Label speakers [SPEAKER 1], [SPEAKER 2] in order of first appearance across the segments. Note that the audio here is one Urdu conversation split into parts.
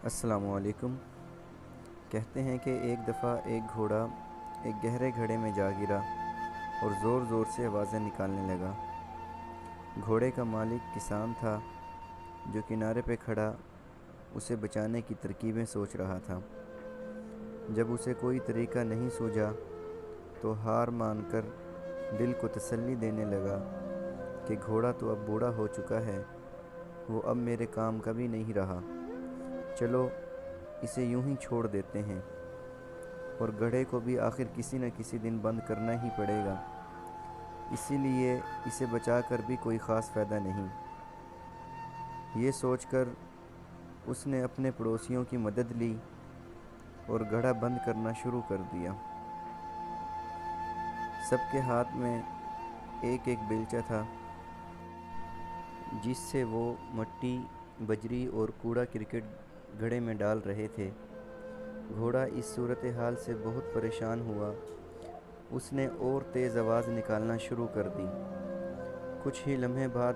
[SPEAKER 1] السلام علیکم۔ کہتے ہیں کہ ایک دفعہ ایک گھوڑا ایک گہرے گھڑے میں جا گرا اور زور زور سے آوازیں نکالنے لگا۔ گھوڑے کا مالک کسان تھا جو کنارے پہ کھڑا اسے بچانے کی ترکیبیں سوچ رہا تھا۔ جب اسے کوئی طریقہ نہیں سوجھا تو ہار مان کر دل کو تسلی دینے لگا کہ گھوڑا تو اب بوڑھا ہو چکا ہے، وہ اب میرے کام کا بھی نہیں رہا، چلو اسے یوں ہی چھوڑ دیتے ہیں، اور گدھے کو بھی آخر کسی نہ کسی دن بند کرنا ہی پڑے گا، اسی لیے اسے بچا کر بھی کوئی خاص فائدہ نہیں۔ یہ سوچ کر اس نے اپنے پڑوسیوں کی مدد لی اور گڑھا بند کرنا شروع کر دیا۔ سب کے ہاتھ میں ایک ایک بیلچہ تھا جس سے وہ مٹی، بجری اور کوڑا کرکٹ گڑھے میں ڈال رہے تھے۔ گھوڑا اس صورتحال سے بہت پریشان ہوا۔ اس نے اور تیز آواز نکالنا شروع کر دی۔ کچھ ہی لمحے بعد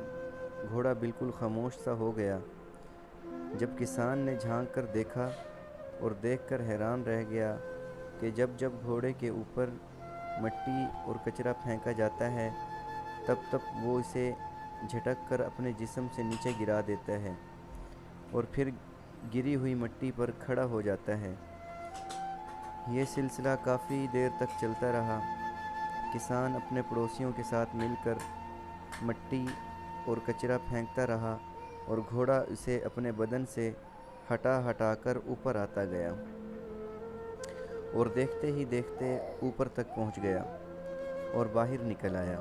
[SPEAKER 1] گھوڑا بالکل خاموش سا ہو گیا۔ جب کسان نے جھانک کر دیکھا اور دیکھ کر حیران رہ گیا کہ جب جب گھوڑے کے اوپر مٹی اور کچرا پھینکا جاتا ہے تب تب وہ اسے جھٹک کر اپنے جسم سے نیچے گرا دیتا ہے اور پھر گری ہوئی مٹی پر کھڑا ہو جاتا ہے۔ یہ سلسلہ کافی دیر تک چلتا رہا۔ کسان اپنے پڑوسیوں کے ساتھ مل کر مٹی اور کچرا پھینکتا رہا اور گھوڑا اسے اپنے بدن سے ہٹا ہٹا کر اوپر آتا گیا اور دیکھتے ہی دیکھتے اوپر تک پہنچ گیا اور باہر نکل آیا۔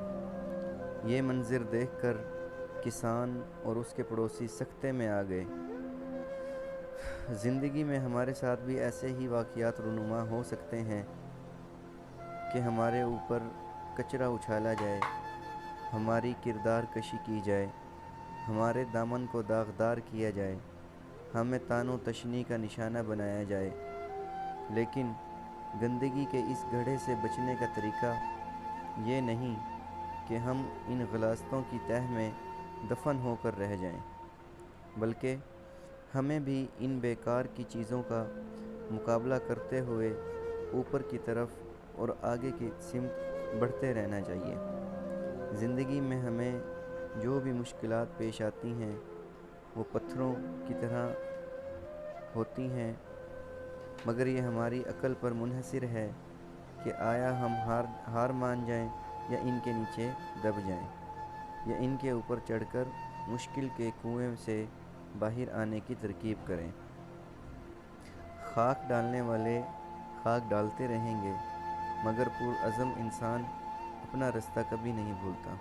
[SPEAKER 1] یہ منظر دیکھ کر کسان اور اس کے پڑوسی سکتے میں آ گئے۔ زندگی میں ہمارے ساتھ بھی ایسے ہی واقعات رونما ہو سکتے ہیں کہ ہمارے اوپر کچرا اچھالا جائے، ہماری کردار کشی کی جائے، ہمارے دامن کو داغدار کیا جائے، ہمیں طعن و تشنیع کا نشانہ بنایا جائے، لیکن گندگی کے اس گڑھے سے بچنے کا طریقہ یہ نہیں کہ ہم ان غلاظتوں کی تہہ میں دفن ہو کر رہ جائیں، بلکہ ہمیں بھی ان بیکار کی چیزوں کا مقابلہ کرتے ہوئے اوپر کی طرف اور آگے کی سمت بڑھتے رہنا چاہیے۔ زندگی میں ہمیں جو بھی مشکلات پیش آتی ہیں وہ پتھروں کی طرح ہوتی ہیں، مگر یہ ہماری عقل پر منحصر ہے کہ آیا ہم ہار مان جائیں یا ان کے نیچے دب جائیں، یا ان کے اوپر چڑھ کر مشکل کے کنویں سے باہر آنے کی ترکیب کریں۔ خاک ڈالنے والے خاک ڈالتے رہیں گے، مگر پرعزم انسان اپنا رستہ کبھی نہیں بھولتا۔